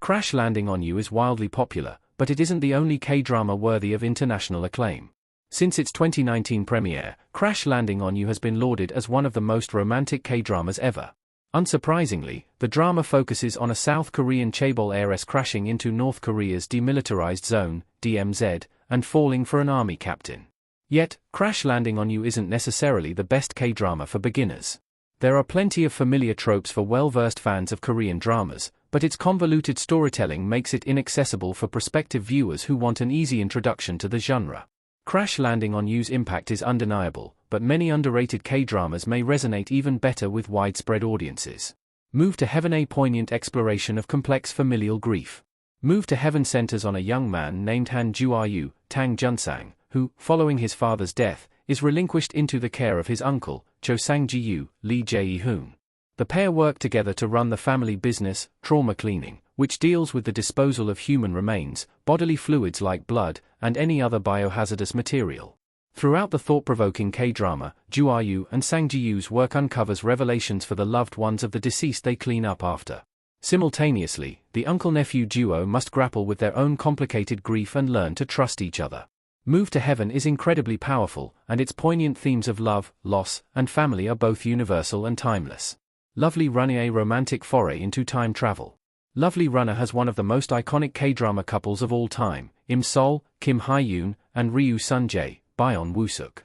Crash Landing on You is wildly popular, but it isn't the only K-drama worthy of international acclaim. Since its 2019 premiere, Crash Landing on You has been lauded as one of the most romantic K-dramas ever. Unsurprisingly, the drama focuses on a South Korean chaebol heiress crashing into North Korea's demilitarized zone, DMZ, and falling for an army captain. Yet, Crash Landing on You isn't necessarily the best K-drama for beginners. There are plenty of familiar tropes for well-versed fans of Korean dramas, but its convoluted storytelling makes it inaccessible for prospective viewers who want an easy introduction to the genre. Crash Landing on You's impact is undeniable, but many underrated K-dramas may resonate even better with widespread audiences. Move to Heaven, a poignant exploration of complex familial grief. Move to Heaven centers on a young man named Han Joo-yu, Tang Junsang, who, following his father's death, is relinquished into the care of his uncle, Cho Sang-ji-yu, Lee Jae-hoon. The pair work together to run the family business, Trauma Cleaning, which deals with the disposal of human remains, bodily fluids like blood, and any other biohazardous material. Throughout the thought-provoking K-drama, Joo-yu and Sang-ji-yu's work uncovers revelations for the loved ones of the deceased they clean up after. Simultaneously, the uncle-nephew duo must grapple with their own complicated grief and learn to trust each other. Move to Heaven is incredibly powerful, and its poignant themes of love, loss, and family are both universal and timeless. Lovely Runner, a romantic foray into time travel. Lovely Runner has one of the most iconic K-drama couples of all time, Im Sol, Kim Hye-yoon, and Ryu Sun-jae, Baeon Woo-suk.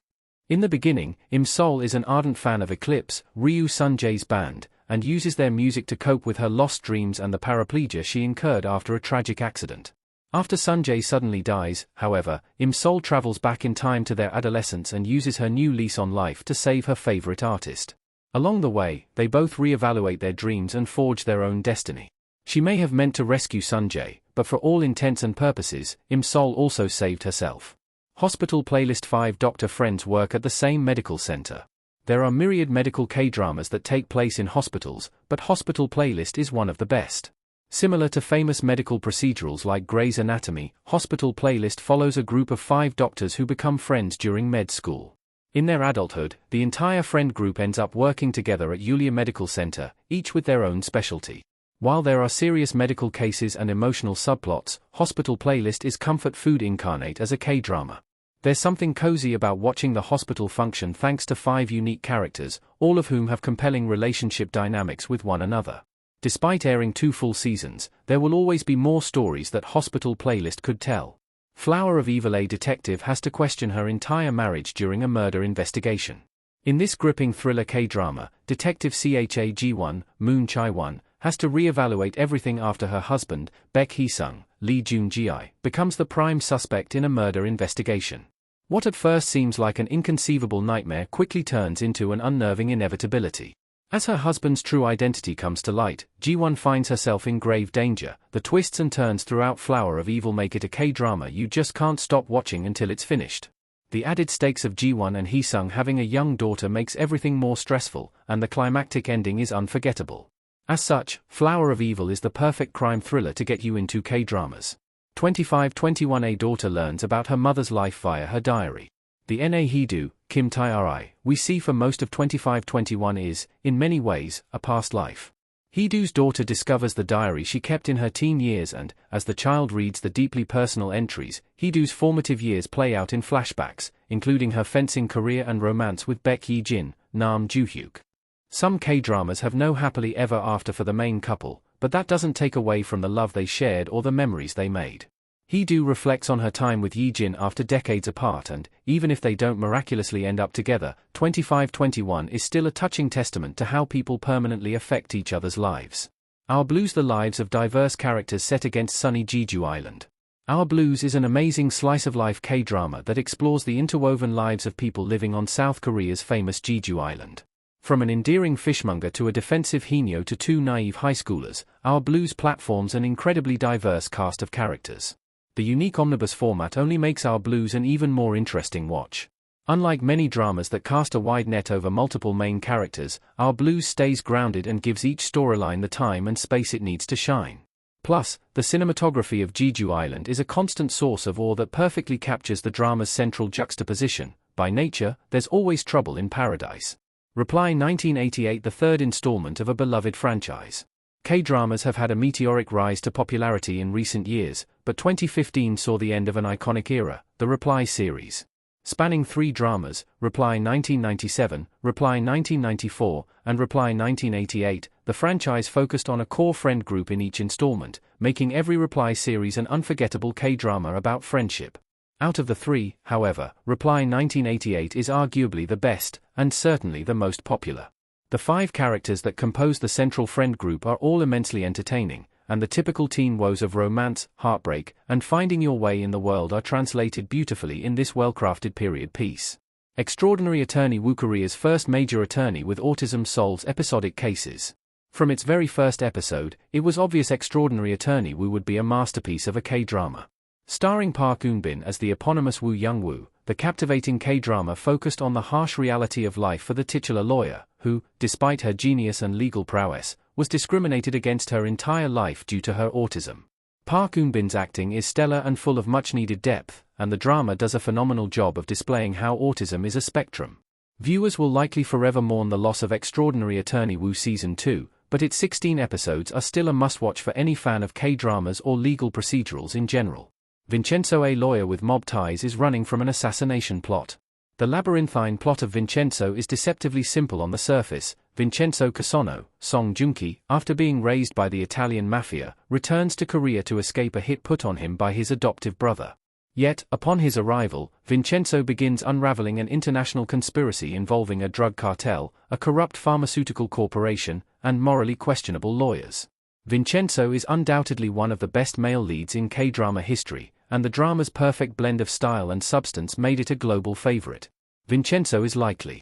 In the beginning, Im Sol is an ardent fan of Eclipse, Ryu Sun-jae's band, and uses their music to cope with her lost dreams and the paraplegia she incurred after a tragic accident. After Sun-jae suddenly dies, however, Im Sol travels back in time to their adolescence and uses her new lease on life to save her favorite artist. Along the way, they both re-evaluate their dreams and forge their own destiny. She may have meant to rescue Sun-jae, but for all intents and purposes, Im Sol also saved herself. Hospital Playlist. 5 doctor friends work at the same medical center. There are myriad medical K-dramas that take place in hospitals, but Hospital Playlist is one of the best. Similar to famous medical procedurals like Grey's Anatomy, Hospital Playlist follows a group of 5 doctors who become friends during med school. In their adulthood, the entire friend group ends up working together at Yulia Medical Center, each with their own specialty. While there are serious medical cases and emotional subplots, Hospital Playlist is comfort food incarnate as a K-drama. There's something cozy about watching the hospital function thanks to 5 unique characters, all of whom have compelling relationship dynamics with one another. Despite airing 2 full seasons, there will always be more stories that Hospital Playlist could tell. Flower of Evil. A detective has to question her entire marriage during a murder investigation. In this gripping thriller K-drama, Detective Chag-won, Moon Chae-won, has to re-evaluate everything after her husband, Baek Hee-sung, Lee Joon-gi, becomes the prime suspect in a murder investigation. What at first seems like an inconceivable nightmare quickly turns into an unnerving inevitability. As her husband's true identity comes to light, Ji-won finds herself in grave danger. The twists and turns throughout Flower of Evil make it a K-drama you just can't stop watching until it's finished. The added stakes of Ji-won and Hee-sung having a young daughter makes everything more stressful, and the climactic ending is unforgettable. As such, Flower of Evil is the perfect crime thriller to get you into K-dramas. 2521. A daughter learns about her mother's life via her diary. The Na Hee-do, Kim Tae-ri, we see for most of 2521 is, in many ways, a past life. Hee-do's daughter discovers the diary she kept in her teen years and, as the child reads the deeply personal entries, Hee-do's formative years play out in flashbacks, including her fencing career and romance with Baek Hee-jin, Nam Joo-hyuk. Some K-dramas have no happily ever after for the main couple, but that doesn't take away from the love they shared or the memories they made. Hee-do reflects on her time with Yi-jin after decades apart and, even if they don't miraculously end up together, 2521 is still a touching testament to how people permanently affect each other's lives. Our Blues. The lives of diverse characters set against sunny Jeju Island. Our Blues is an amazing slice-of-life K-drama that explores the interwoven lives of people living on South Korea's famous Jeju Island. From an endearing fishmonger to a defensive Heenyo to 2 naive high schoolers, Our Blues platforms an incredibly diverse cast of characters. The unique omnibus format only makes Our Blues an even more interesting watch. Unlike many dramas that cast a wide net over multiple main characters, Our Blues stays grounded and gives each storyline the time and space it needs to shine. Plus, the cinematography of Jeju Island is a constant source of awe that perfectly captures the drama's central juxtaposition. By nature, there's always trouble in paradise. Reply 1988. The third installment of a beloved franchise. K-dramas have had a meteoric rise to popularity in recent years, but 2015 saw the end of an iconic era, the Reply series. Spanning 3 dramas, Reply 1997, Reply 1994, and Reply 1988, the franchise focused on a core friend group in each installment, making every Reply series an unforgettable K-drama about friendship. Out of the 3, however, Reply 1988 is arguably the best, and certainly the most popular. The 5 characters that compose the central friend group are all immensely entertaining, and the typical teen woes of romance, heartbreak, and finding your way in the world are translated beautifully in this well-crafted period piece. Extraordinary Attorney Woo, Korea's first major attorney with autism, solves episodic cases. From its very first episode, it was obvious Extraordinary Attorney Woo would be a masterpiece of a K-drama. Starring Park Eun-bin as the eponymous Woo Young-woo, the captivating K-drama focused on the harsh reality of life for the titular lawyer, who, despite her genius and legal prowess, was discriminated against her entire life due to her autism. Park Eun-bin's acting is stellar and full of much-needed depth, and the drama does a phenomenal job of displaying how autism is a spectrum. Viewers will likely forever mourn the loss of Extraordinary Attorney Woo Season 2, but its 16 episodes are still a must-watch for any fan of K-dramas or legal procedurals in general. Vincenzo, a lawyer with mob ties, is running from an assassination plot. The labyrinthine plot of Vincenzo is deceptively simple on the surface. Vincenzo Casono, Song Joong-ki, after being raised by the Italian mafia, returns to Korea to escape a hit put on him by his adoptive brother. Yet, upon his arrival, Vincenzo begins unraveling an international conspiracy involving a drug cartel, a corrupt pharmaceutical corporation, and morally questionable lawyers. Vincenzo is undoubtedly one of the best male leads in K-drama history, and the drama's perfect blend of style and substance made it a global favorite. Vincenzo is likely